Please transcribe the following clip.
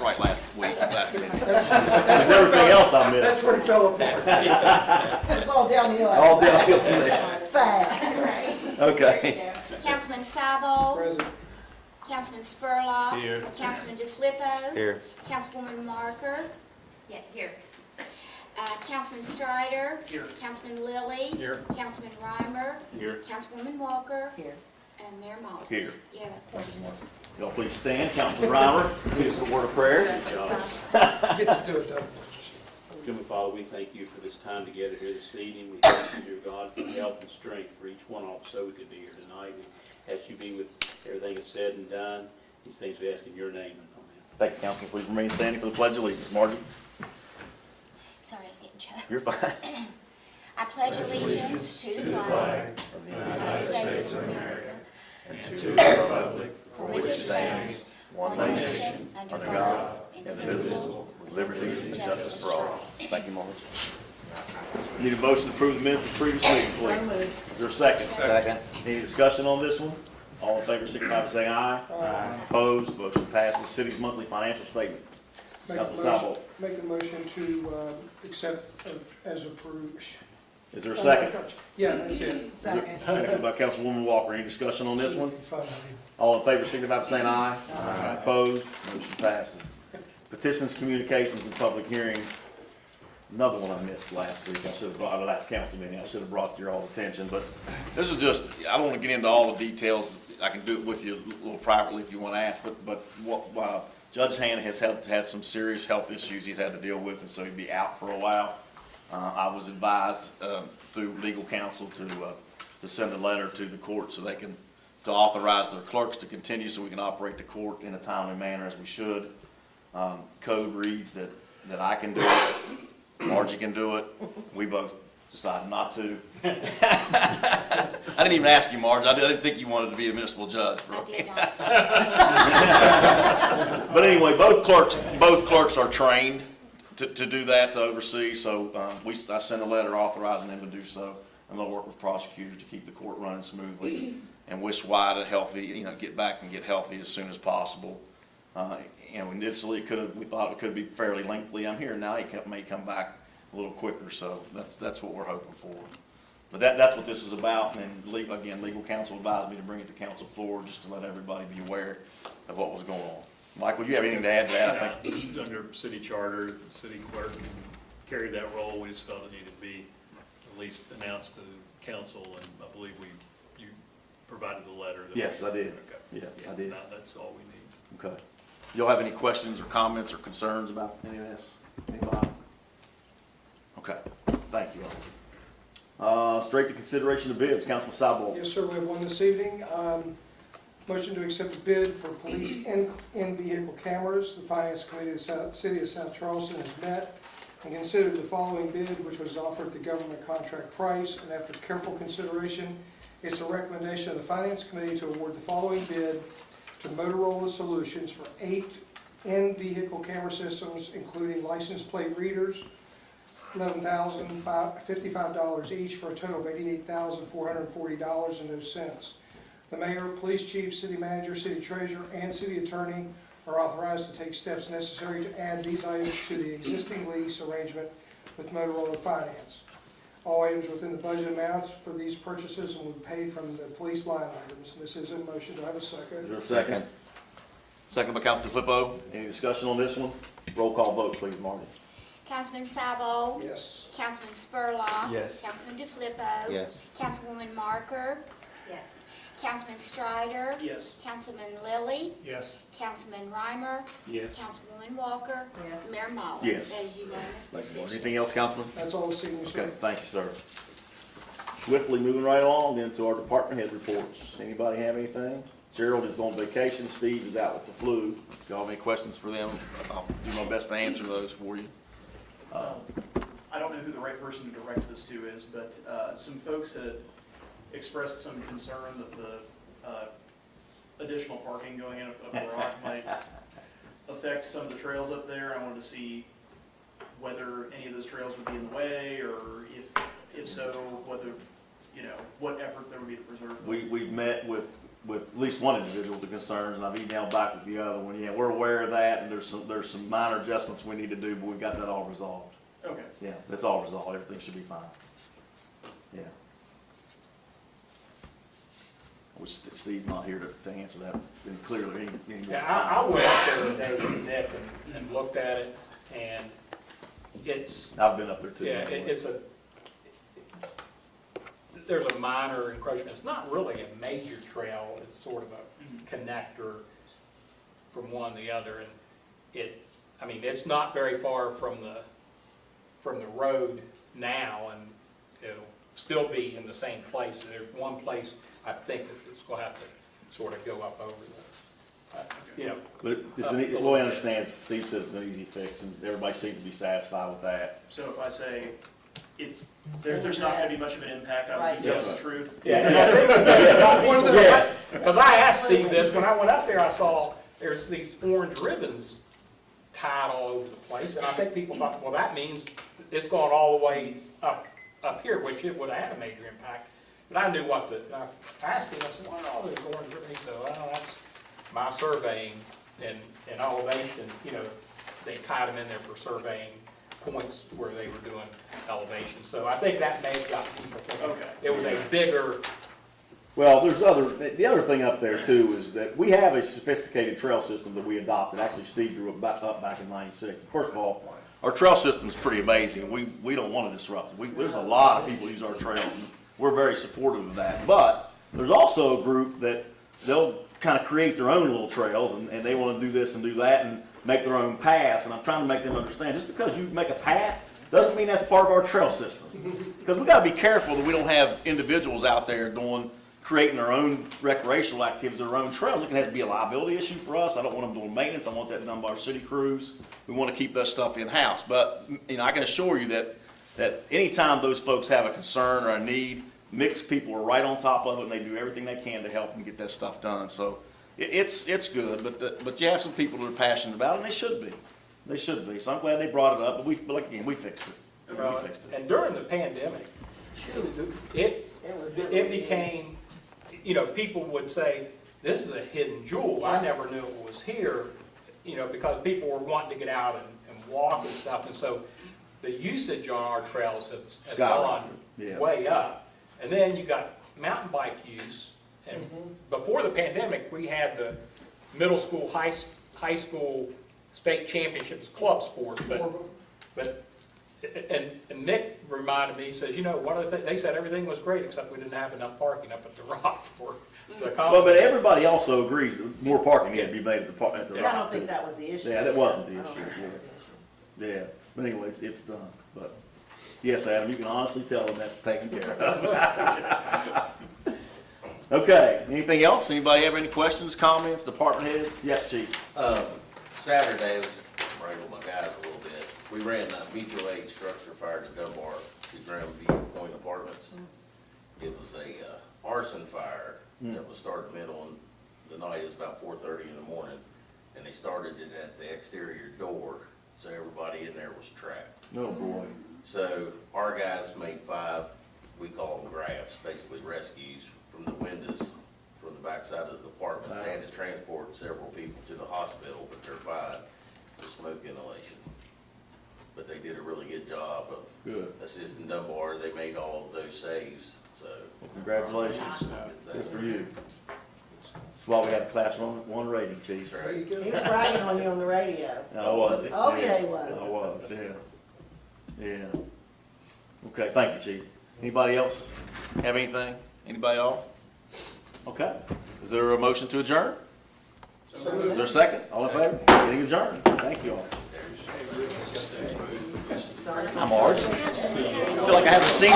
right last week, last minute. That's everything else I missed. That's where it fell apart. It's all downhill. All downhill from there. Fast. Okay. Councilman Sabo. President. Councilman Spurlock. Here. Councilman DeFlippo. Here. Councilwoman Marker. Yeah, here. Councilman Strider. Here. Councilman Lilly. Here. Councilman Reimer. Here. Councilwoman Walker. Here. And Mayor Mullins. Here. Yeah, of course. Y'all please stand. Councilman Reimer, lead us in a word of prayer. Gets to do it, Doug. Heavenly Father, we thank you for this time together here this evening. We thank you, dear God, for health and strength for each one of us so we could be here tonight. We ask you be with everything that's said and done. These things we ask in your name. Amen. Thank you, Councilman. Please remain standing for the Pledge of Allegiance. Margie, Sorry, I was getting choked. you're fine. I pledge allegiance to the flag Of the United States of America and to the republic for which it stands, one nation, under God, indivisible, with liberty and justice for all. Thank you, Margie. Need a motion to approve the minutes of the previous meeting, please. Is there a second? Second. Any discussion on this one? All in favor, signify by saying aye. Aye. Opposed, motion passes. City's monthly financial statement. Councilman Sabo. Make a motion to accept as approved. Is there a second? Yeah, that's it. Second. Second by Councilwoman Walker. Any discussion on this one? Fine. All in favor, signify by saying aye. Aye. Opposed, motion passes. Petitions, communications, and public hearing. Another one I missed last week. I should have brought, last council meeting, I should have brought to your all attention, but this is just, I don't want to get into all the details. I can do it with you a little privately if you want to ask, but what, Judge Hanna has had some serious health issues he's had to deal with, and so he'd be out for a while. I was advised through legal counsel to send a letter to the court so they can, to authorize their clerks to continue so we can operate the court in a timely manner as we should. Code reads that I can do it, Margie can do it. We both decided not to. I didn't even ask you, Marge. I didn't think you wanted to be a municipal judge. I did not. But anyway, both clerks are trained to do that, to oversee. So I sent a letter authorizing them to do so. I'm going to work with prosecutors to keep the court running smoothly and wish Wyatt a healthy, get back and get healthy as soon as possible. Initially we thought it could be fairly lengthy. I'm hearing now he may come back a little quicker, so that's what we're hoping for. But that's what this is about, and legal counsel advised me to bring it to council floor just to let everybody be aware of what was going on. Michael, you have anything to add to that? I think Just under city charter, the city clerk carried that role. We just felt it needed to be at least announced to council, and I believe you provided the letter. Yes, I did. Okay. Yeah, I did. That's all we need. Okay. Y'all have any questions or comments or concerns about any of this? Anybody? Okay, thank you all. Straight to consideration of bids, Councilman Sabo. Yes, sir, we have one this evening. Motion to accept a bid for police in-vehicle cameras. The Finance Committee of the City of South Charleston has met and considered the following bid, which was offered the government contract price, and after careful consideration, it's a recommendation of the Finance Committee to award the following bid to Motorola Solutions for 8 in-vehicle camera systems, including license plate readers, $11,055 each, for a total of $88,440.02. The mayor, police chief, city manager, city treasurer, and city attorney are authorized to take steps necessary to add these items to the existing lease arrangement with Motorola Finance. All items within the budget amounts for these purchases will be paid from the police line items. This is a motion. Do I have a second? Is there a second? Second by Councilman DeFlippo. Any discussion on this one? Roll call vote, please, Marty. Councilman Sabo. Yes. Councilman Spurlock. Yes. Councilman DeFlippo. Yes. Councilwoman Marker. Yes. Councilman Strider. Yes. Councilman Lilly. Yes. Councilman Reimer. Yes. Councilwoman Walker. Yes. Mayor Mullins. Yes. That is unanimous decision. Anything else, Councilman? That's all this evening, sir. Okay, thank you, sir. Swiftly moving right along then to our department head reports. Anybody have anything? Gerald is on vacation. Steve is out with the flu. If y'all have any questions for them, I'll do my best to answer those for you. I don't know who the right person to direct this to is, but some folks had expressed some concern that the additional parking going in up the rock might affect some of the trails up there. I wanted to see whether any of those trails would be in the way, or if so, whether, what efforts there would be to preserve them. We've met with with at least one individual with the concerns, and I've emailed back with the other one. Yeah, we're aware of that, and there's some minor adjustments we need to do, but we got that all resolved. Okay. Yeah, that's all resolved. Everything should be fine. Yeah. Which Steve's not here to answer that any clearly. Yeah, I went up there today with Nick and looked at it, and it's, I've been up there too. yeah, there's a minor encroachment. It's not really a major trail, it's sort of a connector from one to the other, and I mean, it's not very far from the road now, and it'll still be in the same place. There's one place I think that it's gonna have to sort of go up over the, you know. But it's the way I understand, Steve says it's an easy fix, and everybody seems to be satisfied with that. So if I say there's not gonna be much of an impact, I would tell the truth. Yeah, and I think that One of the- Yes. because I asked Steve this, when I went up there, I saw there's these orange ribbons tied all over the place, and I think people thought, well, that means it's going all the way up here, which it would have had a major impact. But I knew what and I asked him, I said, what are all those orange ribbons? He said, well, that's my surveying and elevation, you know, they tied them in there for surveying points where they were doing elevation. So I think that may have got people thinking, Okay. it was a bigger. Well, the other thing up there too is that we have a sophisticated trail system that we adopted. Actually, Steve drew it up back in '96. First of all, our trail system is pretty amazing. We don't want to disrupt it. There's a lot of people use our trails, and we're very supportive of that. But there's also a group that they'll kind of create their own little trails, and they want to do this and do that and make their own paths. And I'm trying to make them understand, just because you make a path doesn't mean that's part of our trail system. Because we got to be careful that we don't have individuals out there creating their own recreational activities, their own trails. It can have to be a liability issue for us. I don't want them doing maintenance. I want that done by our city crews. We want to keep that stuff in-house. But, you know, I can assure you that anytime those folks have a concern or a need, mixed people are right on top of it, and they do everything they can to help them get that stuff done. So it's good, but you have some people that are passionate about it, and they should be. They should be. So I'm glad they brought it up, but we fixed it. We fixed it. And during the pandemic, it became, you know, people would say, this is a hidden jewel. I never knew it was here, you know, because people were wanting to get out and walk and stuff. And so the usage on our trails has gone way up. And then you got mountain bike use. And before the pandemic, we had the middle school, high school state championships club sports. But Nick reminded me, he says, you know, they said everything was great except we didn't have enough parking up at the Rock for the conference. Well, but everybody also agrees that more parking needs to be made at the Rock. I don't think that was the issue. Yeah, that wasn't the I don't issue. think that was the issue. Yeah, but anyways, it's done. But yes, Adam, you can honestly tell them that's taken care of. Okay, anything else? Anybody have any questions, comments, department heads? Yes, Chief. Saturday, I was right with my guys a little bit. We ran mutual aid structure fire to Dunbar to Grandview Point Apartments. It was a arson fire that was started middle of the night. It was about 4:30 in the morning, and they started it at the exterior door, so everybody in there was trapped. Oh, boy. So our guys made 5, we call them grabs, basically rescues from the windows from the backside of the apartments. They had to transport several people to the hospital, but they're fine for smoke inhalation. But they did a really good job of assisting Dunbar. They made all of those saves, so. Well, congratulations. Good for you. That's why we have a class 1 rating, Chief. That's right. He was bragging on you on the radio. Oh, was it? Oh, yeah, he was. I was, yeah. Yeah. Okay, thank you, Chief. Anybody else have anything? Anybody else? Okay. Is there a motion to adjourn? Is there a second? All in favor? Meeting adjourned. Thank you all. Sorry. I'm hard. I feel like I haven't seen